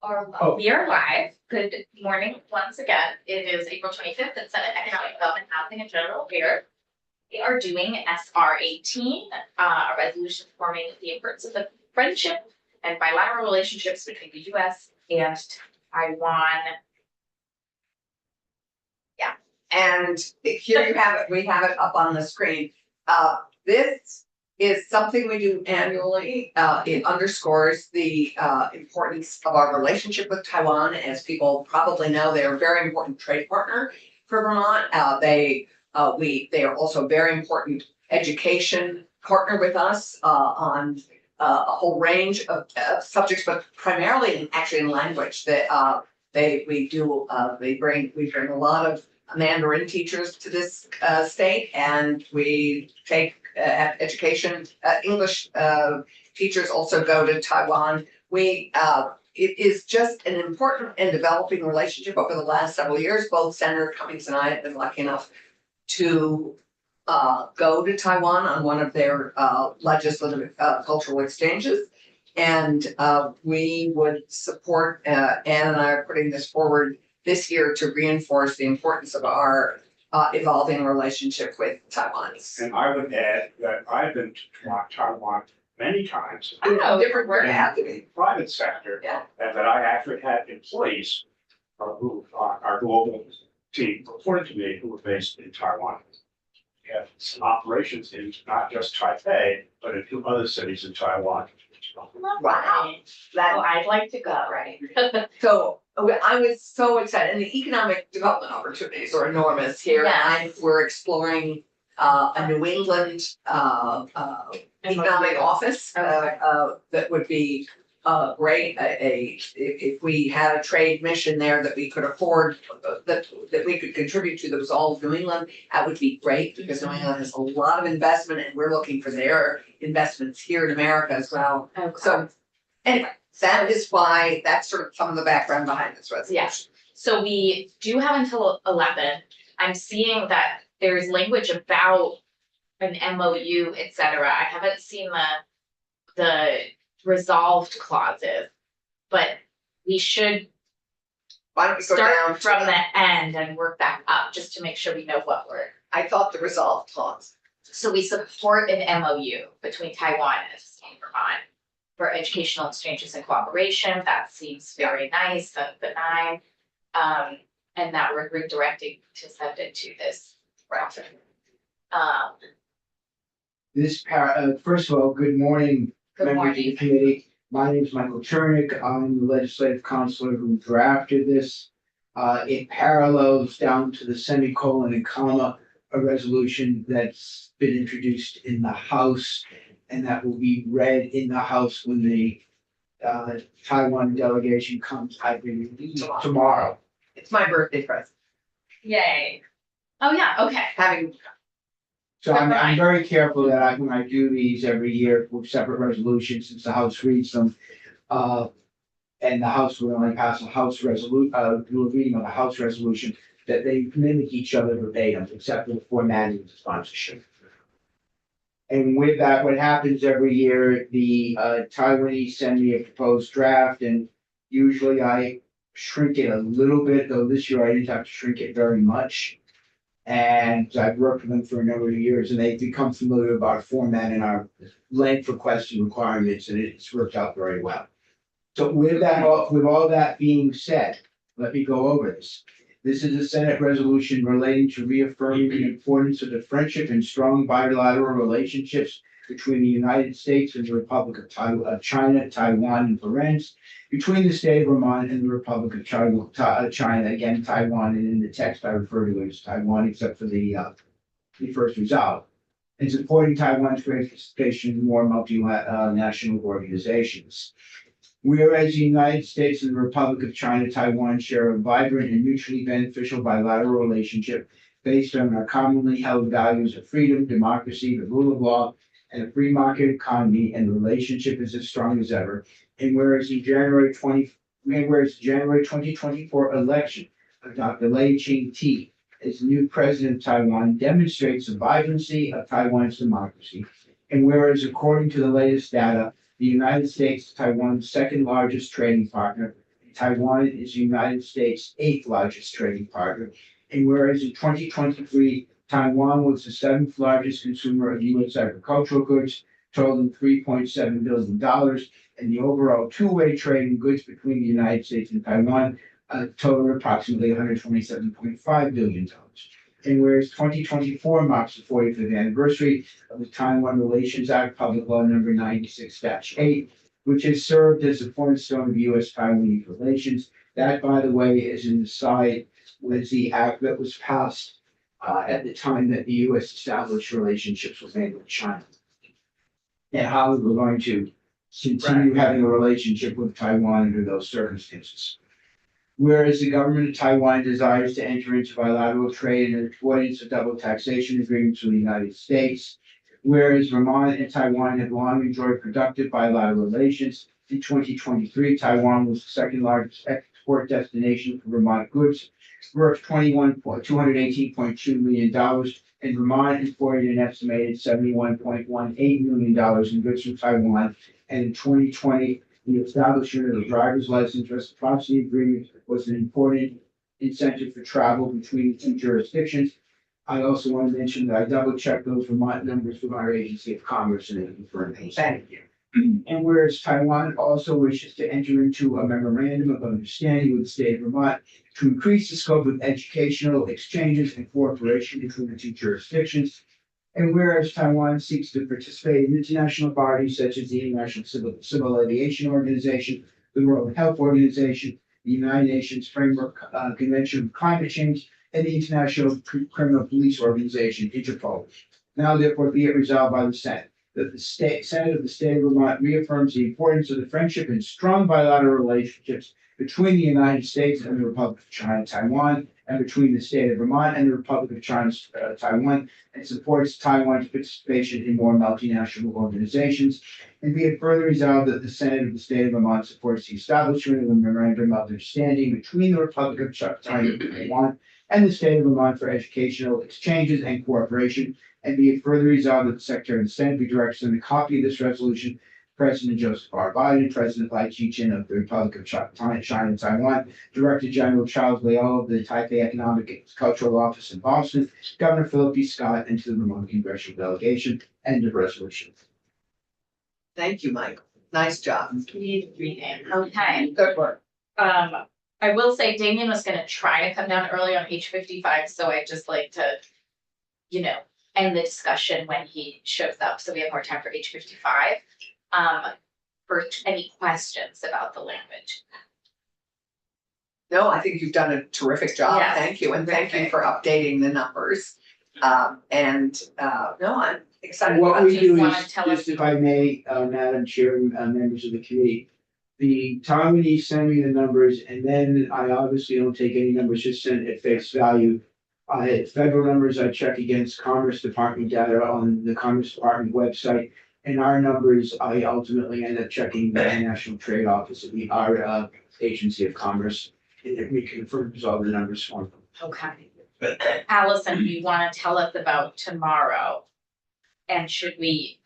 We are live. Good morning once again. It is April 25th at Senate Economic Development, Housing and General Affairs. We are doing SR 18, a resolution forming the importance of the friendship and bilateral relationships between the U.S. and Taiwan. Yeah, and here you have it. We have it up on the screen. This is something we do annually. It underscores the importance of our relationship with Taiwan. As people probably know, they are a very important trade partner for Vermont. They are also a very important education partner with us on a whole range of subjects, but primarily actually in language. That we bring a lot of Mandarin teachers to this state, and we take education. English teachers also go to Taiwan. It is just an important and developing relationship over the last several years. Both Senator Cummings and I have been lucky enough to go to Taiwan on one of their legislative cultural exchanges. And we would support, Ann and I are putting this forward this year to reinforce the importance of our evolving relationship with Taiwan. And I would add that I've been to Taiwan many times. Different word happening. Private sector, Yeah. and that I actually had employees who our global team reported to me who were based in Taiwan. We have some operations in not just Taipei, but in 2 other cities in Taiwan. Wow. I'd like to go. Right. So I was so excited, and the economic development opportunities are enormous here. Yes. We're exploring a New England economic office that would be great. If we had a trade mission there that we could afford, that we could contribute to, that was all New England, that would be great, because New England has a lot of investment, and we're looking for their investments here in America as well. Okay. So anyway, that is why, that's sort of some of the background behind this resolution. Yes. So we do have until 11. I'm seeing that there's language about an MOU, et cetera. I haven't seen the resolved clauses, but we should Why don't we go down start to from the end and work back up just to make sure we know what we're. I thought the resolved clause. So we support an MOU between Taiwan and Vermont for educational exchanges and cooperation. That seems very nice and benign. And that we're redirecting to send it to this router. First of all, good morning, Good members of morning. the committee. My name is Michael Chernick. I'm the legislative counselor who drafted this. It parallels down to the semicolon and comma, a resolution that's been introduced in the House, and that will be read in the House when the Taiwan delegation comes, I believe, tomorrow. It's my birthday present. Yay. Oh, yeah, okay. So I'm very careful that when I do these every year with separate resolutions, since the House reads them. And the House will only pass a House resolution, do a reading of a House resolution, that they mimic each other verbatim, except for the formatting of the sponsorship. And with that, what happens every year, the Taiwanese send me a proposed draft, and usually I shrink it a little bit, though this year I didn't have to shrink it very much. And I've worked with them for a number of years, and they've become familiar with our format and our length for question requirements, and it's worked out very well. So with all that being said, let me go over this. This is a Senate resolution relating to reaffirming the importance of the friendship and strong bilateral relationships between the United States and the Republic of China, Taiwan, and parens, between the state of Vermont and the Republic of China, again, Taiwan, and in the text I refer to it as Taiwan, except for the first resolve, and supporting Taiwan's greater participation in more multinational organizations. Whereas the United States and the Republic of China, Taiwan share a vibrant and mutually beneficial bilateral relationship based on our commonly held values of freedom, democracy, the rule of law, and a free market economy, and the relationship is as strong as ever. And whereas the January 2024 election of Dr. Lai Ching-te as new president of Taiwan demonstrates the vibrancy of Taiwan's democracy. And whereas according to the latest data, the United States is Taiwan's second largest trading partner, Taiwan is the United States' eighth largest trading partner. And whereas in 2023, Taiwan was the seventh largest consumer of U.S. agricultural goods, totaling $3.7 billion, and the overall two-way trade in goods between the United States and Taiwan totaled approximately $127.5 billion. And whereas 2024 marks the 45th anniversary of the Taiwan Relations Act, Public Law number 96-8, which has served as a cornerstone of U.S.-Taiwanese relations. That, by the way, is an aside, was the act that was passed at the time that the U.S. established relationships with mainland China. And how we're going to continue having a relationship with Taiwan under those circumstances. Whereas the government of Taiwan desires to enter into bilateral trade and avoidance of double taxation agreements with the United States. Whereas Vermont and Taiwan have long enjoyed productive bilateral relations. In 2023, Taiwan was the second largest export destination for Vermont goods, worth $218.2 million, and Vermont imported an estimated $71.18 million in goods from Taiwan. And in 2020, the establishment of the driver's license reciprocity agreement was an important incentive for travel between the two jurisdictions. I also want to mention that I double checked those Vermont numbers from our Agency of Commerce and they confirmed those. Thank you. And whereas Taiwan also wishes to enter into a memorandum of understanding with the state of Vermont to increase the scope of educational exchanges and cooperation between the two jurisdictions. And whereas Taiwan seeks to participate in international bodies such as the International Civil Aviation Organization, the World Health Organization, the United Nations Framework Convention on Climate Change, and the International Criminal Police Organization, Interpol. Now therefore be it resolved by the Senate that the Senate of the State of Vermont reaffirms the importance of the friendship and strong bilateral relationships between the United States and the Republic of China, Taiwan, and between the State of Vermont and the Republic of China, Taiwan, and supports Taiwan's participation in more multinational organizations. And be it further resolved that the Senate of the State of Vermont supports the establishment of a memorandum of understanding between the Republic of China and Taiwan and the State of Vermont for educational exchanges and cooperation. And be it further resolved that the Secretary of the Senate be directed to send a copy of this resolution to President Joseph R. Biden, President Lai Chih-chen of the Republic of China and Taiwan, Director General Charles Liu of the Taipei Economic and Cultural Office in Boston, Governor Philip B. Scott, and to the Vermont Congressional Delegation. End of resolution. Thank you, Michael. Nice job. Need reading. Okay. Good work. I will say Damien was gonna try to come down early on H55, so I'd just like to, end the discussion when he shows up, so we have more time for H55. For any questions about the language. No, I think you've done a terrific job. Yes. Thank you. And thank you for updating the numbers. No, I'm excited. What about we this. do wanna is, tell us- just if I may, Madam Chair, members of the committee, the Taiwanese send me the numbers, and then I obviously don't take any numbers, just send it at face value. Federal numbers, I check against Commerce Department data on the Commerce Department website. And our numbers, I ultimately end up checking the National Trade Office, our Agency of Commerce. And it reconfirms all the numbers for them. Okay. Allison, do you wanna tell us about tomorrow? And should we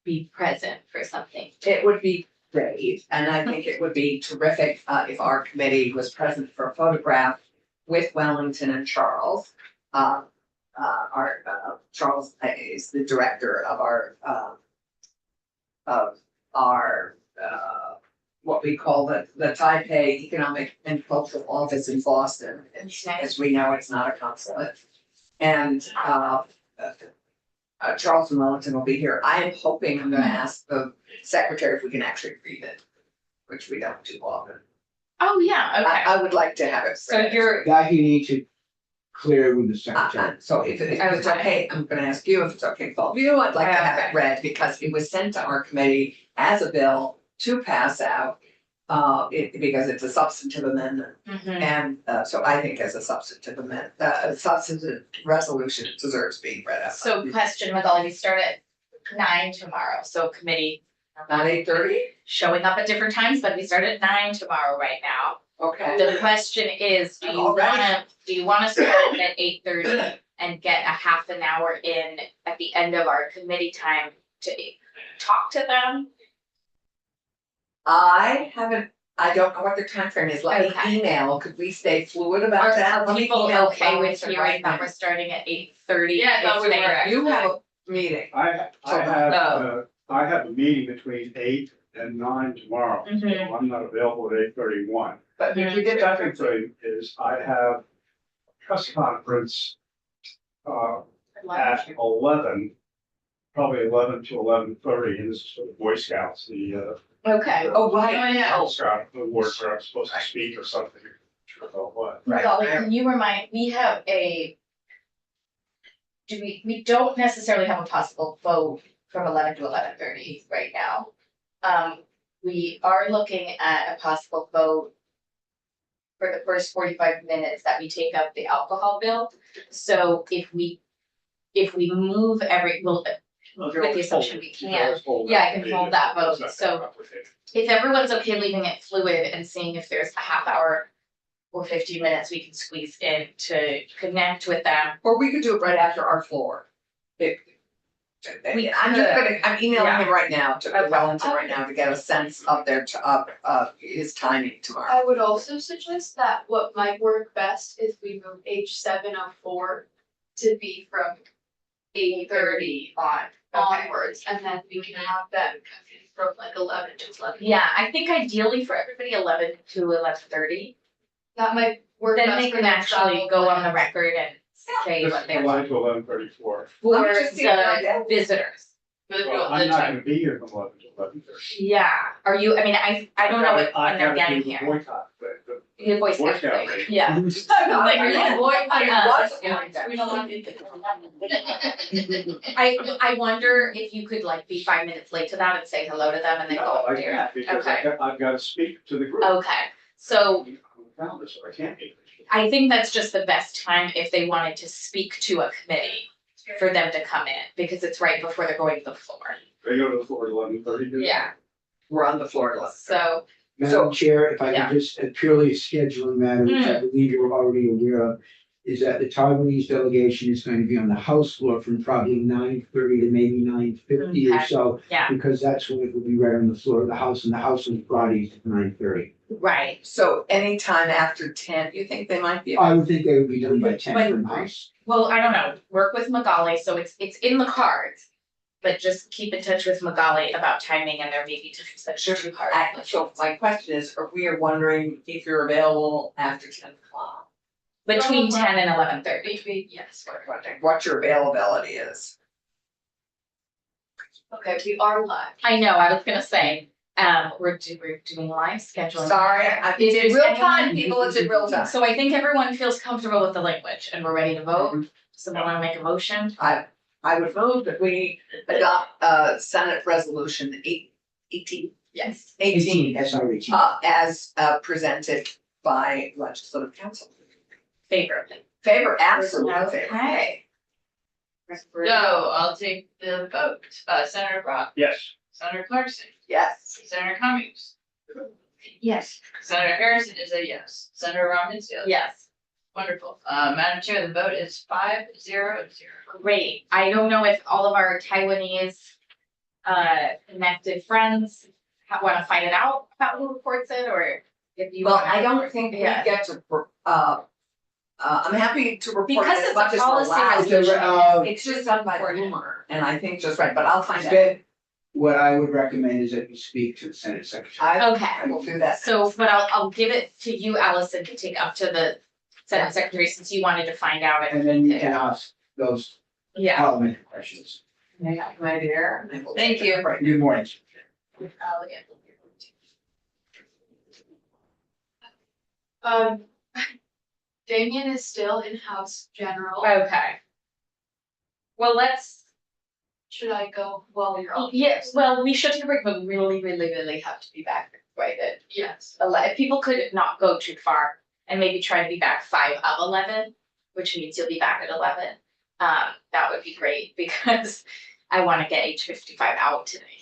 be present for something? It would be great, and I think it would be terrific if our committee was present for a photograph with Wellington and Charles. Charles is the director of our what we call the Taipei Economic and Cultural Office in Boston. And as we know, it's not a consulate. And Charles and Wellington will be here. I am hoping, I'm gonna ask the secretary if we can actually read it, which we don't do often. Oh, yeah, okay. I would like to have it. So read. you're, That you need to clear with the secretary. So if it's okay, I'm gonna ask you if it's okay for all of you, I'd like to have it read because it was sent to our committee as a bill to pass out. Because it's a substantive amendment, and so I think as a substantive amendment, a substantive resolution, it deserves being read out. so question with all of you, start at 9 tomorrow, so committee Not 8:30? showing up at different times, but we start at 9 tomorrow right now. Okay. The question is, do you wanna start at 8:30 and get a half an hour in at the end of our committee time to talk to them? I I don't know what their time frame is. Let Okay. me email. Could we stay fluid about that? Are Let me people email okay with Alex and hearing write that we're them. starting at 8:30? Yeah, I thought we were You have a meeting. I have a meeting between 8 and 9 tomorrow. So Mhm. I'm not available at 8:31. But if you The did second thing is I have a press conference at 11, probably 11 to 11:30, and this is for the Boy Scouts, the Okay. Oh, right. Girl Scout awards where I'm supposed to speak or something. Sure about what. Right. Golly, can you remind, we have we don't necessarily have a possible vote from 11 to 11:30 right now. We are looking at a possible vote for the first 45 minutes that we take up the alcohol bill. So if we move with the assumption we can, yeah, I can hold that vote. So if everyone's okay leaving it fluid and seeing if there's a half hour or 15 minutes we can squeeze in to connect with them. Or we could do it right after our floor. I'm emailing him right now to Wellington right now to get a sense of his timing tomorrow. I would also suggest that what might work best is we move H704 to be from 8:30 onwards, and then we can have them come in from like 11 to 11. Yeah, I think ideally for everybody 11 to 11:30. That might work Then best they for can their actually travel go on the plans. record and say what they want 11 to 11:34. for Let me just see what the visitors. Well, I'm not gonna be here from 11 to 11:30. Yeah, are you, I mean, I don't know what, I when they're gotta getting do the here. boycott, Your voice Boy got Scout thing. rate. Yeah. Like, Like, yeah, boy, We don't want I wonder if you could like be 5 minutes late to that and say hello to them and then go No, I upstairs. can't, because Okay. I've got to speak to the group. Okay, so I'm a founder, so I can't be. I think that's just the best time if they wanted to speak to a committee for them to come in, because it's right before they're going to the floor. They go to the floor at 11:30. Yeah, We're on the floor at 11. so, Madam Chair, if I Yeah. could just, purely a scheduling matter, which I believe you're already aware of, is that the Taiwanese delegation is going to be on the House floor from probably 9:30 to maybe 9:50 or Okay. so. Yeah. Because that's when it will be right on the floor of the House, and the House on Fridays at 9:30. right, So anytime after 10, you think they might be? I would think they would be done by 10 But- from the House. well, I don't know, work with Magali, so it's in the cards. But just keep in touch with Magali about timing and there may be two cards. So my question is, we are wondering if you're available after 10 o'clock. Between 10 and 11:30. Between, yes. We're wondering what your availability is. Okay, we are live. I know, I was gonna say, we're doing live scheduling. Sorry, it's in Is real anyone- time, people, it's in real time. So I think everyone feels comfortable with the language and we're ready to vote. Someone wanna make a motion? I would move that we adopt Senate Resolution 18, Yes. 18 SR18. as presented by Legislative Council. Favorably. Favor, absolute favor. Okay. So I'll take the vote. Senator Brock, Yes. Senator Clarkson, Yes. Senator Cummings, Yes. Senator Harrison is a yes. Senator Ron Mansfield. Yes. Wonderful. Madam Chair, the vote is 5-0. Great. I don't know if all of our Taiwanese connected friends wanna find it out about who reports it or if you. Well, wanna- I don't think we Yeah. get to, I'm happy to report Because as it's much a as we're policy allowed. resolution. It's just done by Important. rumor, and I think just right, but I'll find out. Instead, what I would recommend is that you speak to the Senate Secretary. I Okay. will do that. So, but I'll give it to you, Allison, to take up to the Senate Secretary since you wanted to find out it. And then you can ask those Yeah. parliamentary questions. My dear. and I will Thank take you. it. Right. Good morning. Damien is still in-house general. Okay. Well, Should I go while you're on? yes, well, we should take a break, but we really have to be back right at Yes. 11. If people could not go too far and maybe try to be back 5 of 11, which means you'll be back at 11. That would be great because I want to get H55 out today.